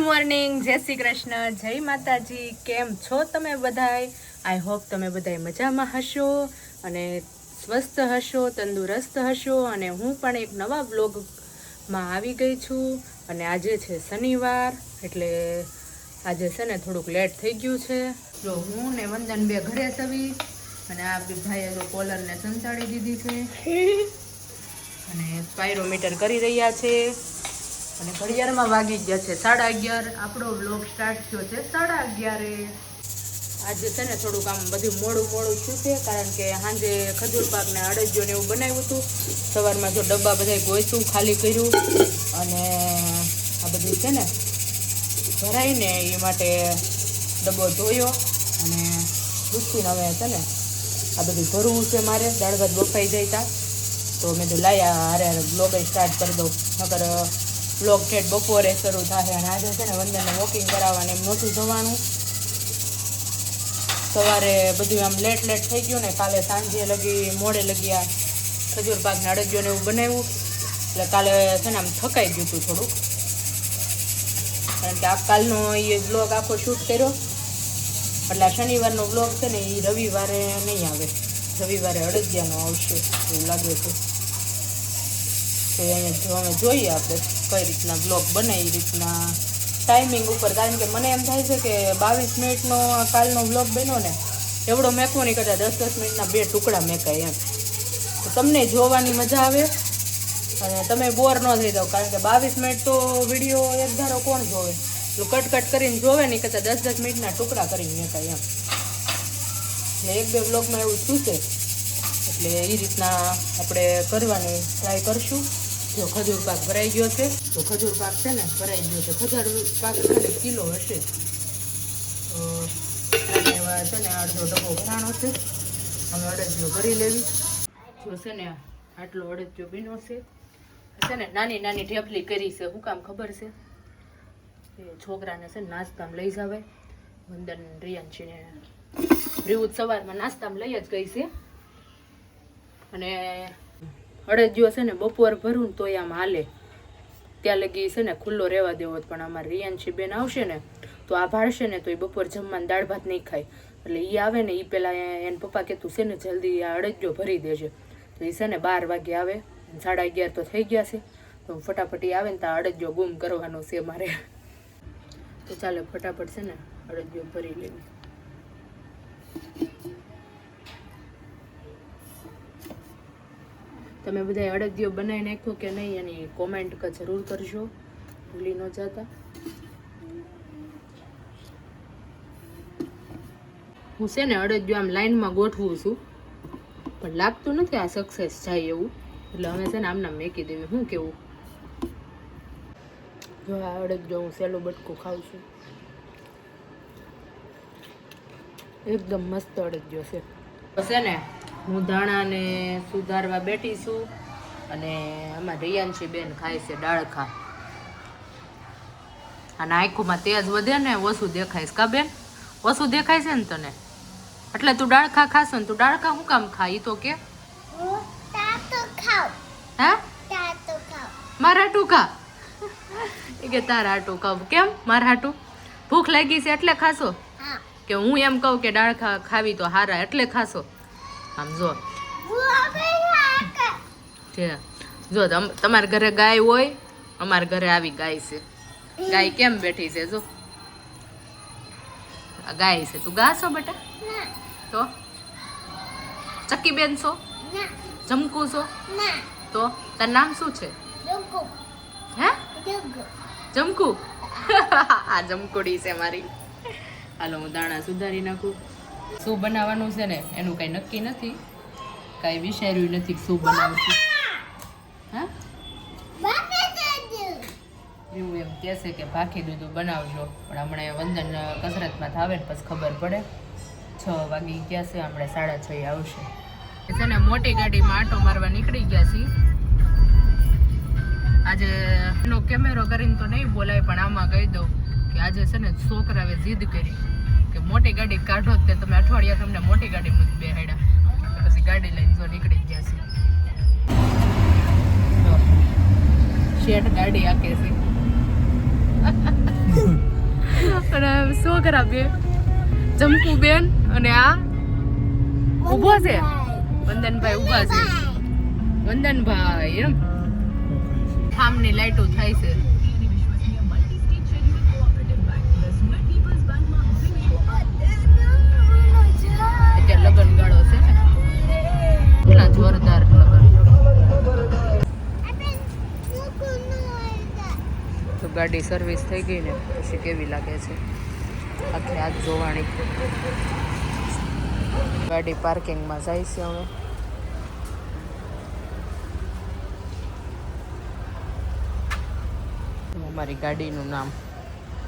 Morning, જય શ્રી કૃષ્ણ, જય માતાજી. કેમ છો તમે બધાય? આઈ હોપ તમે બધાય મજામાં હશો અને સ્વસ્થ હશો, તંદુરસ્ત હશો. અને હું પણ એક નવા વ્લોગમાં આવી ગઈ છું. અને આજે છે શનિવાર, એટલે આજે છે ને થોડુંક લેટ થઈ ગયું છે. જો હું ને વંદન બે ઘરે સવી અને આ ભાઈએ જો કોલરને સંતાડી દીધી છે અને સ્પાયરોમીટર કરી રહ્યા છે. અને ઘડિયાળમાં વાગી ગયા છે 11:30. આપણો વ્લોગ સ્ટાર્ટ થયો છે 11:30. આજે છે ને થોડુંક આમ બધું મોડું થયું છે, કારણ કે સાંજે ખજૂર પાક ને અડદિયો ને એવું બનાવ્યું હતું. સવારમાં જો ડબ્બા બધા ગોઈતું ખાલી કર્યું અને આ બધું છે ને ભરાઈને એ માટે ડબ્બો ધોયો અને દૂધથી હવે છે ને આ બધું ભરવું છે મારે. દાળ ભાત બફાઈ જાય તા તો મેં તો લાયા હારે બ્લોગ સ્ટાર્ટ કરી દઉં, નકર બ્લોગ ઠેઠ બપોરે શરૂ થાય. અને આજે છે ને વંદનને વોકિંગ કરાવવાને એમ નહોતું જવાનું. સવારે બધું આમ લેટ થઈ ગયું ને, કાલે સાંજે લગી મોડે લગી ખજૂર પાકને અડદિયો ને એવું બનાવ્યું, એટલે કાલે છે ને આમ થકાઈ ગયું હતું થોડુંક, કારણ કે આ કાલનો એ બ્લોગ આખો શૂટ કર્યો. એટલે શનિવારનો બ્લોગ છે ને એ રવિવારે નહીં આવે, રવિવારે અડદિયાનો આવશે એવું લાગે છે. તો અહીંયા અમે જોઈએ આપણે કઈ રીતના બ્લોગ બને એ રીતના ટાઈમિંગ ઉપર, કારણ કે મને એમ થાય છે કે 22 મિનિટનો કાલનો બ્લોગ બન્યો ને એવડો મેકવો નહીં કરતા 10 મિનિટના 2 ટુકડા મેકાય એમ, તો તમને જોવાની મજા આવે અને તમે બોર ન થઈ જાઓ. કારણ કે 22 મિનિટ તો વિડીયો એક ધારો કોણ જોવે, એટલું કટ કરીને જોવે નહીં કરતા 10 મિનિટના ટુકડા કરીને મેકાય એમ. એટલે 1-2 બ્લોગમાં એવું થયું છે, એટલે એ રીતના આપણે કરવાની ટ્રાય કરશું. જો ખજૂર પાક ભરાઈ ગયો છે, તો ખજૂર પાક છે ને ભરાઈ ગયો છે. ખજૂર પાક ખાલી કિલો હશે તો એવા છે ને 1/2 ડબ્બો ભરાણો છે. અમે અડદિયો ભરી લેવી. જો છે ને આટલો અડદિયો ભીનો છે ને નાની ઢેફલી કરી છે. શું કામ ખબર છે? એ છોકરાને છે ને નાસ્તામાં લઈ જવાય. વંદન રિયાંશીને રીવું સવારમાં નાસ્તામાં લઈ જ ગઈ છે. અને અડદિયો છે ને બપોર ભરું ને તોય આમ હાલે, ત્યાં લગી છે ને ખુલ્લો રહેવા દેવો. પણ અમારે રિયાંશી બેન આવશે ને તો આ ભાળશે ને તો એ બપોર જમવાનું દાળ ભાત નહીં ખાય. એટલે એ આવે ને એ પહેલાં એને પપ્પા કહેતું છે ને જલ્દી આ અડદિયો ભરી દેજે. તો એ છે ને 12 વાગે આવે, 11:30 તો થઈ ગયા છે. તો ફટાફટી આવે ને તો અડદિયો ગુમ કરવાનો છે મારે. તો ચાલો ફટાફટ છે ને અડદિયો ભરી લેવી. તમે બધા અડદિયો બનાવી નાખ્યો કે નહીં એની કોમેન્ટ જરૂર કરજો, ભૂલી ન જતા. હું છે ને અડદિયો આમ લાઈનમાં ગોઠવું છું, પણ લાગતું નથી આ સક્સેસ જાય એવું, એટલે અમે છે ને આમના મેકી દેવી. શું કેવું? જો આ અડદિયો હું સહેલું બટકું ખાઉં છું, એકદમ મસ્ત અડદિયો છે. છે ને હું ધાણાને સુધારવા બેઠી છું અને આમાં રિયાંશી બેન ખાય છે ડાળખા. અને આંખોમાં તેજ વધે ને ઓછું દેખાય છે. કા બેન ઓછું દેખાય છે ને તને, એટલે તું ડાળખા ખાશો ને. તું ડાળખા શું કામ ખા? ઈ તો કે મારા હાટું ખા. એ કે તારા હાટું ખાવ. કેમ મારા હાટું? ભૂખ લાગી છે એટલે ખાશો? કે હું એમ કહું કે ડાળખા ખાવી તો હારા એટલે ખાશો? આમ જો જો તમારા ઘરે ગાય હોય, અમારા ઘરે આવી ગાય છે. ગાય કેમ બેઠી છે જો, ગાય છે. તું ગા છો બેટા? તો ચક્કી બેન છો? જમકુ છો? તો તાર નામ શું છે? હે જમકુ? આ જમકુડી છે મારી. હાલો હું દાણા સુધારી નાખું. શું બનાવવાનું છે ને એનું કઈ નક્કી નથી, કઈ વિચાર્યું નથી શું બનાવું છું. હા એવું એમ કહે છે કે ભાખી દૂધું બનાવજો, પણ હમણાં વંદન કસરતમાં થાવે ને પછી ખબર પડે. 6 વાગી ગયા છે, હમણાં 6:30 આવશે. છે ને મોટી ગાડીમાં આંટો મારવા નીકળી ગયા છીએ. આજે એનો કેમેરો કરીને તો નહીં બોલાય, પણ આમાં કહી દઉં કે આજે છે ને છોકરાએ જીદ કરી કે મોટી ગાડી કાઢો. તે તમે અઠવાડિયા તમને મોટી ગાડીમાં જ બેહાડ્યા, પછી ગાડી લઈને જો નીકળી ગયા છે. શેઠ ગાડી આકે છે. અમારા શું કરાવીએ જમકુ બેન અને આ ઊભો છે વંદનભાઈ ઊભા છે વંદનભાઈ એમ સામની લાઈટો થાય છે અત્યારે લગન ગાળો છે ને એટલા જોરદાર લગન તો ગાડી સર્વિસ થઈ ગઈ ને પછી કેવી લાગે છે આખી હાથ જોવાણી ગાડી પાર્કિંગમાં જાય છે હવે અમારી ગાડીનું નામ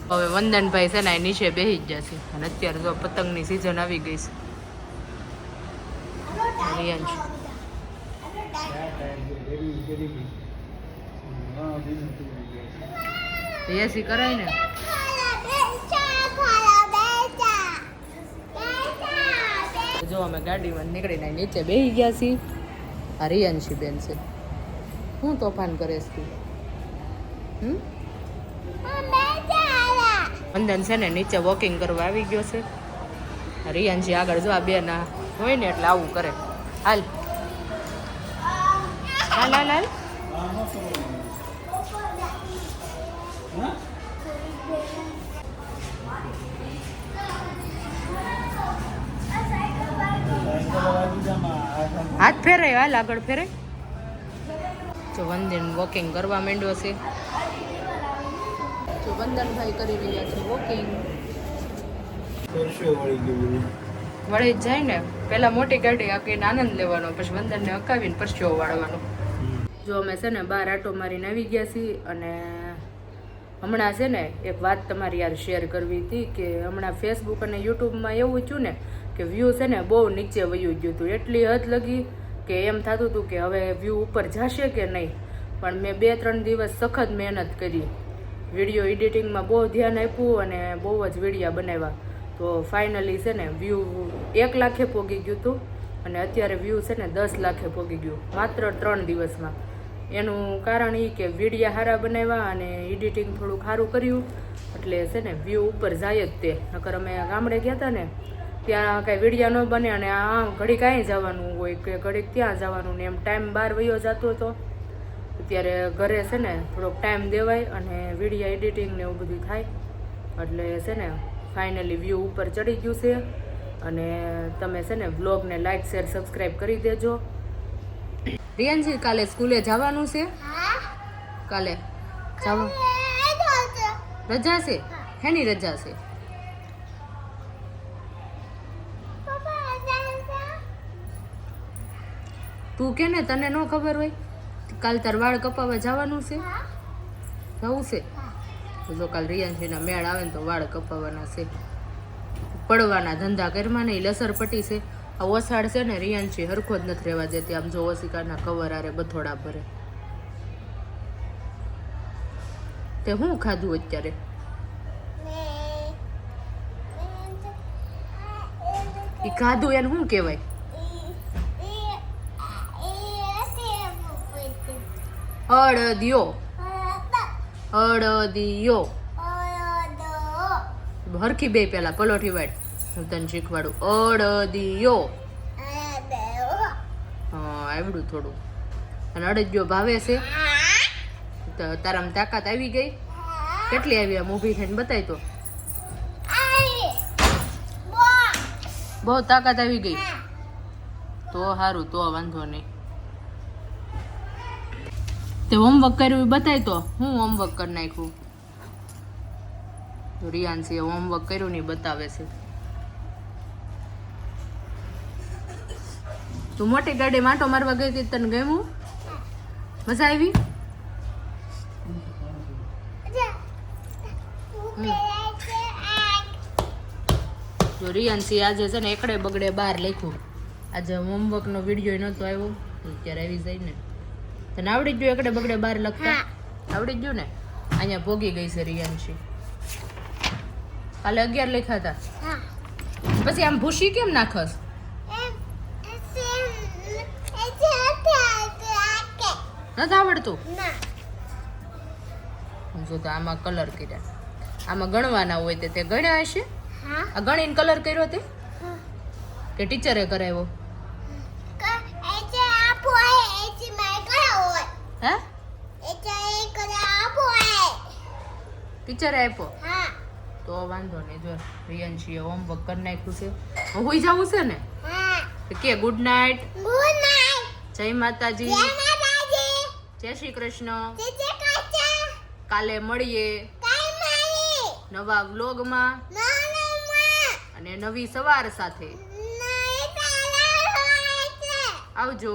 હવે વંદનભાઈ છે ને નીચે બેસી જ જશે અને અત્યારે જો પતંગની સિઝન આવી ગઈ છે રિયાંશ એસી કરાય ને જો અમે ગાડીમાં નીકળીને નીચે બેસી ગયા છીએ આ રિયાંશી બેન છે શું તોફાન કરે છે તું વંદન છે ને નીચે વોકિંગ કરવા આવી ગયો છે રિયાંશી આગળ જો આ બે ના હોય ને એટલે આવું કરે હાલ હાલ હાલ હાલ હાથ ફેરાય હાલ આગળ ફેરાય તો વંદન વોકિંગ કરવા માંડ્યો છે તો વંદનભાઈ કરી રહ્યા છે વોકિંગ વળી જ જાય ને પેલા મોટી ગાડી આકીને આનંદ લેવાનો પછી વંદનને હકાવીને પરસ્યો વાળવાનો જો અમે છે ને બહાર આટો મારીને આવી ગયા છીએ અને હમણાં છે ને એક વાત તમારી યાર શેર કરવી હતી કે હમણાં ફેસબુક અને યુટ્યુબમાં એવું થયું ને કે વ્યૂ છે ને બહુ નીચે વયું ગયું હતું એટલી હદ લગી કે એમ થતું હતું કે હવે વ્યૂ ઉપર જશે કે નહીં પણ મેં 2-3 દિવસ સખત મહેનત કરી વિડીયો એડિટિંગમાં બહુ ધ્યાન આપ્યું અને બહુ જ વિડીયા બનાવ્યા તો ફાઇનલી છે ને વ્યૂ 1 લાખે પોગી ગયું હતું અને અત્યારે વ્યૂ છે ને 10 લાખે પોગી ગયું માત્ર 3 દિવસમાં એનું કારણ એ કે વિડીયા સારા બનાવ્યા અને એડિટિંગ થોડુંક સારું કર્યું એટલે છે ને વ્યૂ ઉપર જાય જ તે નકર અમે ગામડે ગયા હતા ને ત્યાં કાંઈ વિડીયા ન બને અને આ ઘડીક કાંઈ જવાનું હોય કે ઘડીક ત્યાં જવાનું ને એમ ટાઈમ બહાર વયો જતો હતો અત્યારે ઘરે છે ને થોડોક ટાઈમ દેવાય અને વિડીયા એડિટિંગ ને એવું બધું થાય એટલે છે ને ફાઇનલી વ્યૂ ઉપર ચડી ગયું છે અને તમે છે ને વ્લોગને લાઈક શેર સબસ્ક્રાઈબ કરી દેજો રિયાંશી કાલે સ્કૂલે જવાનું છે કાલે જવાનું રજા છે હેની રજા છે તું કે ને તને ન ખબર હોય કાલ તાર વાળ કપાવવા જવાનું છે જવું છે તો જો કાલ રિયાંશીના મેળ આવે ને તો વાળ કપાવવાના છે પડવાના ધંધા ઘરમાં નહીં લસર પટી છે આ ઓસાડ છે ને રિયાંશી હરખો જ નથી રહેવા દેતી આમ જો ઓસિકાના કવર આરે બથોડા ભરે તે શું ખાધું અત્યારે એ ખાધું એને શું કહેવાય અડદિયો અડદિયો હરખી બે પેલા પલોઠી વાળ હું તને શીખવાડું અડદિયો હા આવડું થોડું અને અડદિયો ભાવે છે તો તારામાં તાકાત આવી ગઈ કેટલી આવી આમ ઊભી થઈને બતાય તો બહુ તાકાત આવી ગઈ તો સારું તો વાંધો નહીં તે હોમવર્ક કર્યું બતાય તો હું હોમવર્ક કરી નાખ્યું રિયાંશીએ હોમવર્ક કર્યું નહીં બતાવે છે તું મોટી ગાડી માટો મારવા ગઈ હતી તને ગમ્યું મજા આવી તો રિયાંશી આજે છે ને એકડે બગડે બહાર લખ્યું આજે હોમવર્કનો વિડીયો નહોતો આવ્યો અત્યારે આવી જાય ને તને આવડી જ ગયું એકડે બગડે બહાર લખતા આવડી જ ગયું ને અહીંયા ભોગી ગઈ છે રિયાંશી કાલે 11 લખ્યા હતા પછી આમ ભૂસી કેમ નાખસ નથી આવડતું જો તો આમાં કલર કર્યા આમાં ગણવાના હોય તે ગણ્યા હશે. આ ગણીને કલર કર્યો તે કે ટીચરે કરાવ્યો? હે ટીચરે આપ્યો? તો વાંધો નહીં. જો રિયાંશીએ હોમવર્ક કરી નાખ્યું છે. હોઈ જવું છે ને? કે ગુડ નાઇટ, જય માતાજી, જય શ્રી કૃષ્ણ. કાલે મળીએ નવા વ્લોગમાં અને નવી સવાર સાથે. આવજો.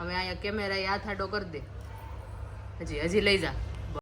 હવે અહીંયા કેમેરા હાથ આડો કરી દે. હજી લઈ જા.